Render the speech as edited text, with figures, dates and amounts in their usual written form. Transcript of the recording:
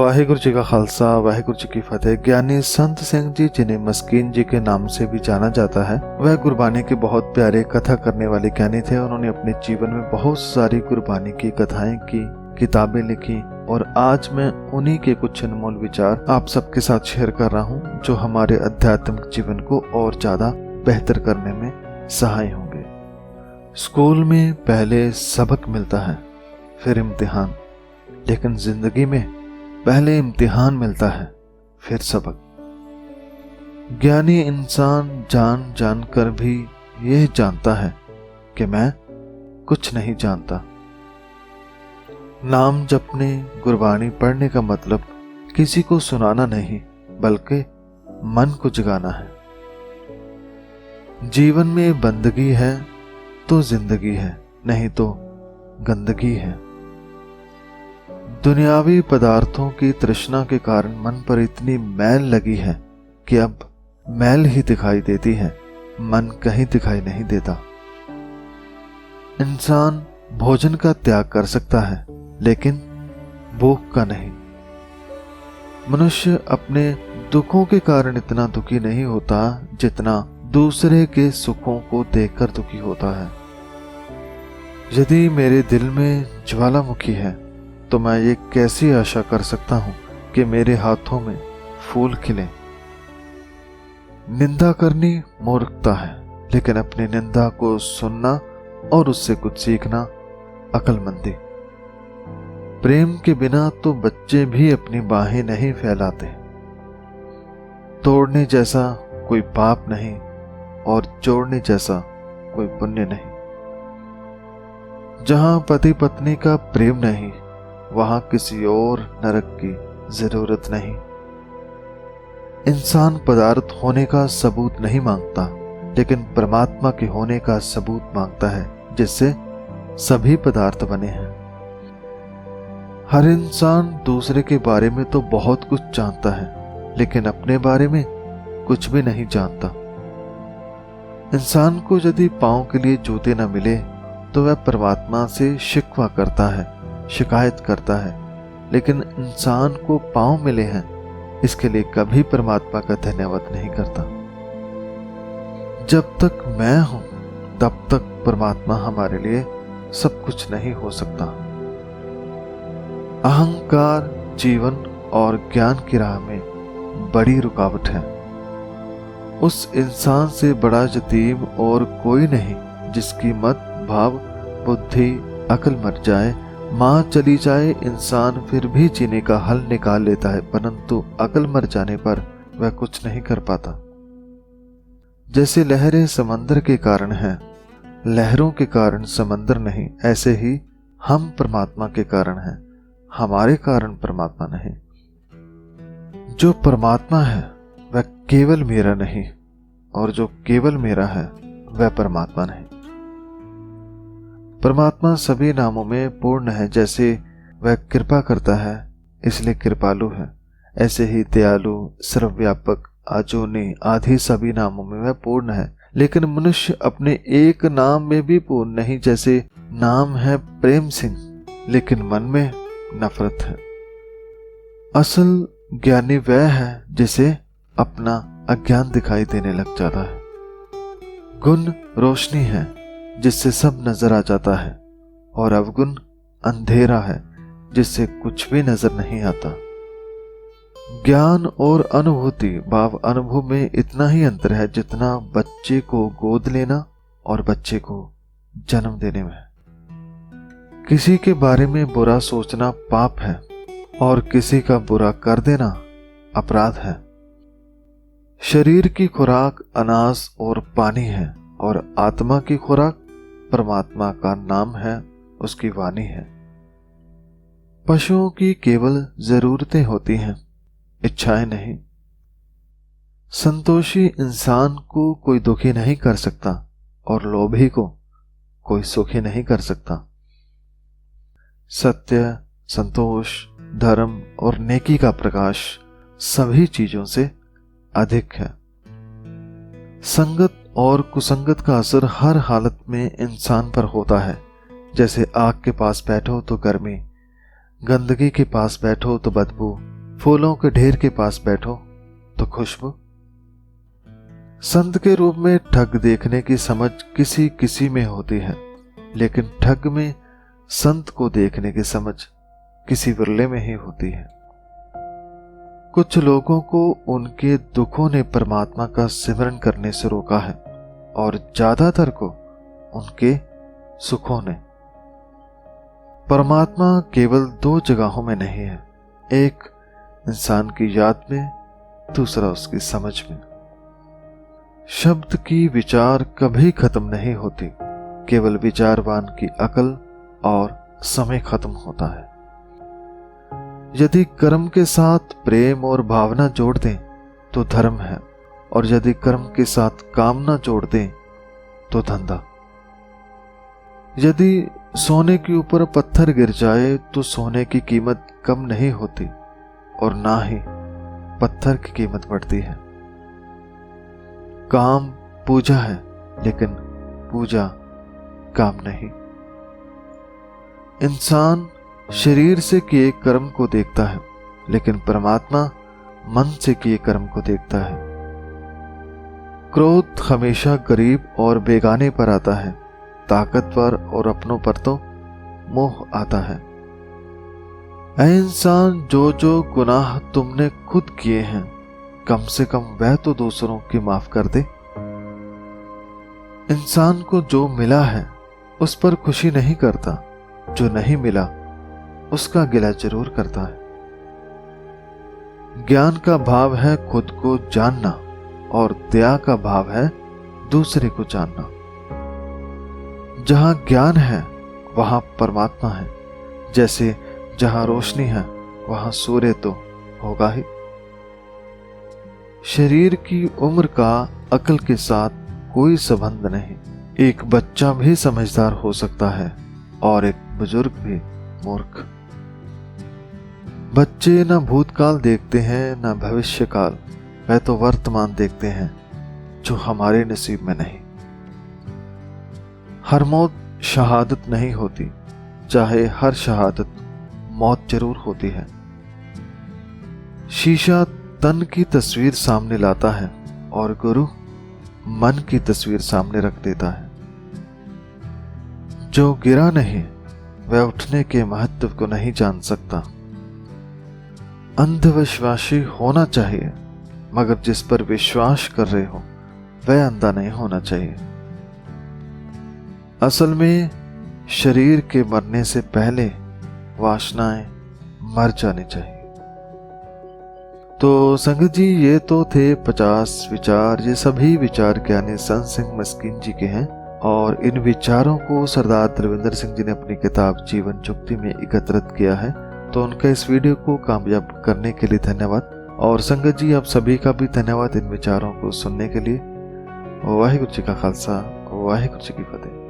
वाहिगुरु जी का खालसा वाहिगुरु जी की फतेह। ज्ञानी संत सिंह जी, जिन्हें मस्कीन जी के नाम से भी जाना जाता है, वह गुरबानी के बहुत प्यारे कथा करने वाले ज्ञानी थे। उन्होंने अपने जीवन में बहुत सारी गुरबानी की कथाएं की, किताबें लिखी और आज मैं उन्हीं के कुछ अनमोल विचार आप सबके साथ शेयर कर रहा हूँ, जो हमारे आध्यात्मिक जीवन को और ज्यादा बेहतर करने में सहाय होंगे। स्कूल में पहले सबक मिलता है, फिर इम्तिहान, लेकिन जिंदगी में पहले इम्तिहान मिलता है, फिर सबक। ज्ञानी इंसान जान जान कर भी यह जानता है कि मैं कुछ नहीं जानता। नाम जपने, गुरबानी पढ़ने का मतलब किसी को सुनाना नहीं, बल्कि मन को जगाना है। जीवन में बंदगी है तो जिंदगी है, नहीं तो गंदगी है। दुनियावी पदार्थों की तृष्णा के कारण मन पर इतनी मैल लगी है कि अब मैल ही दिखाई देती है, मन कहीं दिखाई नहीं देता। इंसान भोजन का त्याग कर सकता है, लेकिन भूख का नहीं। मनुष्य अपने दुखों के कारण इतना दुखी नहीं होता जितना दूसरे के सुखों को देखकर दुखी होता है। यदि मेरे दिल में ज्वालामुखी है तो मैं ये कैसी आशा कर सकता हूं कि मेरे हाथों में फूल खिले। निंदा करनी मूर्खता है, लेकिन अपनी निंदा को सुनना और उससे कुछ सीखना अक्लमंदी। प्रेम के बिना तो बच्चे भी अपनी बाहें नहीं फैलाते। तोड़ने जैसा कोई पाप नहीं और जोड़ने जैसा कोई पुण्य नहीं। जहां पति पत्नी का प्रेम नहीं, वहां किसी और नरक की जरूरत नहीं। इंसान पदार्थ होने का सबूत नहीं मांगता, लेकिन परमात्मा के होने का सबूत मांगता है, जिससे सभी पदार्थ बने हैं। हर इंसान दूसरे के बारे में तो बहुत कुछ जानता है, लेकिन अपने बारे में कुछ भी नहीं जानता। इंसान को यदि पांव के लिए जूते न मिले तो वह परमात्मा से शिकवा करता है, शिकायत करता है, लेकिन इंसान को पांव मिले हैं, इसके लिए कभी परमात्मा का धन्यवाद नहीं करता। जब तक मैं हूं तब तक परमात्मा हमारे लिए सब कुछ नहीं हो सकता। अहंकार जीवन और ज्ञान की राह में बड़ी रुकावट है। उस इंसान से बड़ा यतीम और कोई नहीं जिसकी मत भाव बुद्धि अकल मर जाए, मां चली जाए, इंसान फिर भी जीने का हल निकाल लेता है, परंतु अकल मर जाने पर वह कुछ नहीं कर पाता। जैसे लहरें समंदर के कारण हैं, लहरों के कारण समंदर नहीं, ऐसे ही हम परमात्मा के कारण हैं, हमारे कारण परमात्मा नहीं। जो परमात्मा है वह केवल मेरा नहीं, और जो केवल मेरा है वह परमात्मा नहीं। परमात्मा सभी नामों में पूर्ण है। जैसे वह कृपा करता है इसलिए कृपालु है, ऐसे ही दयालु, सर्वव्यापक, आजूनी आदि सभी नामों में वह पूर्ण है। लेकिन मनुष्य अपने एक नाम में भी पूर्ण नहीं। जैसे नाम है प्रेम सिंह, लेकिन मन में नफरत है। असल ज्ञानी वह है जिसे अपना अज्ञान दिखाई देने लग जाता है। गुण रोशनी है जिससे सब नजर आ जाता है, और अवगुण अंधेरा है जिससे कुछ भी नजर नहीं आता। ज्ञान और अनुभूति भाव अनुभव में इतना ही अंतर है जितना बच्चे को गोद लेना और बच्चे को जन्म देने में। किसी के बारे में बुरा सोचना पाप है और किसी का बुरा कर देना अपराध है। शरीर की खुराक अनाज और पानी है, और आत्मा की खुराक परमात्मा का नाम है, उसकी वाणी है। पशुओं की केवल जरूरतें होती हैं, इच्छाएं नहीं। संतोषी इंसान को कोई दुखी नहीं कर सकता, और लोभी को कोई सुखी नहीं कर सकता। सत्य, संतोष, धर्म और नेकी का प्रकाश सभी चीजों से अधिक है। संगत और कुसंगत का असर हर हालत में इंसान पर होता है। जैसे आग के पास बैठो तो गर्मी, गंदगी के पास बैठो तो बदबू, फूलों के ढेर के पास बैठो तो खुशबू। संत के रूप में ठग देखने की समझ किसी किसी में होती है, लेकिन ठग में संत को देखने की समझ किसी विरले में ही होती है। कुछ लोगों को उनके दुखों ने परमात्मा का सिमरन करने से रोका है और ज्यादातर को उनके सुखों ने। परमात्मा केवल दो जगहों में नहीं है, एक इंसान की याद में, दूसरा उसकी समझ में। शब्द की विचार कभी खत्म नहीं होती, केवल विचारवान की अकल और समय खत्म होता है। यदि कर्म के साथ प्रेम और भावना जोड़ दें तो धर्म है, और यदि कर्म के साथ कामना जोड़ दें तो धंधा। यदि सोने के ऊपर पत्थर गिर जाए तो सोने की कीमत कम नहीं होती और ना ही पत्थर की कीमत बढ़ती है। काम पूजा है, लेकिन पूजा काम नहीं। इंसान शरीर से किए कर्म को देखता है, लेकिन परमात्मा मन से किए कर्म को देखता है। क्रोध हमेशा गरीब और बेगाने पर आता है, ताकतवर और अपनों पर तो मोह आता है। ऐ इंसान, जो जो गुनाह तुमने खुद किए हैं, कम से कम वह तो दूसरों की माफ कर दे। इंसान को जो मिला है उस पर खुशी नहीं करता, जो नहीं मिला उसका गिला जरूर करता है। ज्ञान का भाव है खुद को जानना और दया का भाव है दूसरे को जानना। जहां ज्ञान है वहां परमात्मा है, जैसे जहां रोशनी है वहां सूर्य तो होगा ही। शरीर की उम्र का अकल के साथ कोई संबंध नहीं। एक बच्चा भी समझदार हो सकता है और एक बुजुर्ग भी मूर्ख। बच्चे न भूतकाल देखते हैं न भविष्य काल, वह तो वर्तमान देखते हैं जो हमारे नसीब में नहीं। हर मौत शहादत नहीं होती, चाहे हर शहादत मौत जरूर होती है। शीशा तन की तस्वीर सामने लाता है और गुरु मन की तस्वीर सामने रख देता है। जो गिरा नहीं वह उठने के महत्व को नहीं जान सकता। अंधविश्वासी होना चाहिए, मगर जिस पर विश्वास कर रहे हो वह अंधा नहीं होना चाहिए। असल में शरीर के मरने से पहले वासनाएं मर जानी चाहिए। तो संगत जी, ये तो थे 50 विचार। ये सभी विचार ज्ञानी संत सिंह मस्कीन जी के हैं और इन विचारों को सरदार दलविंदर सिंह जी ने अपनी किताब जीवन जुक्ति में एकत्रित किया है। तो उनका इस वीडियो को कामयाब करने के लिए धन्यवाद। और संगत जी, आप सभी का भी धन्यवाद इन विचारों को सुनने के लिए। वाहिगुरु जी का खालसा, वाहिगुरु जी की फतेह।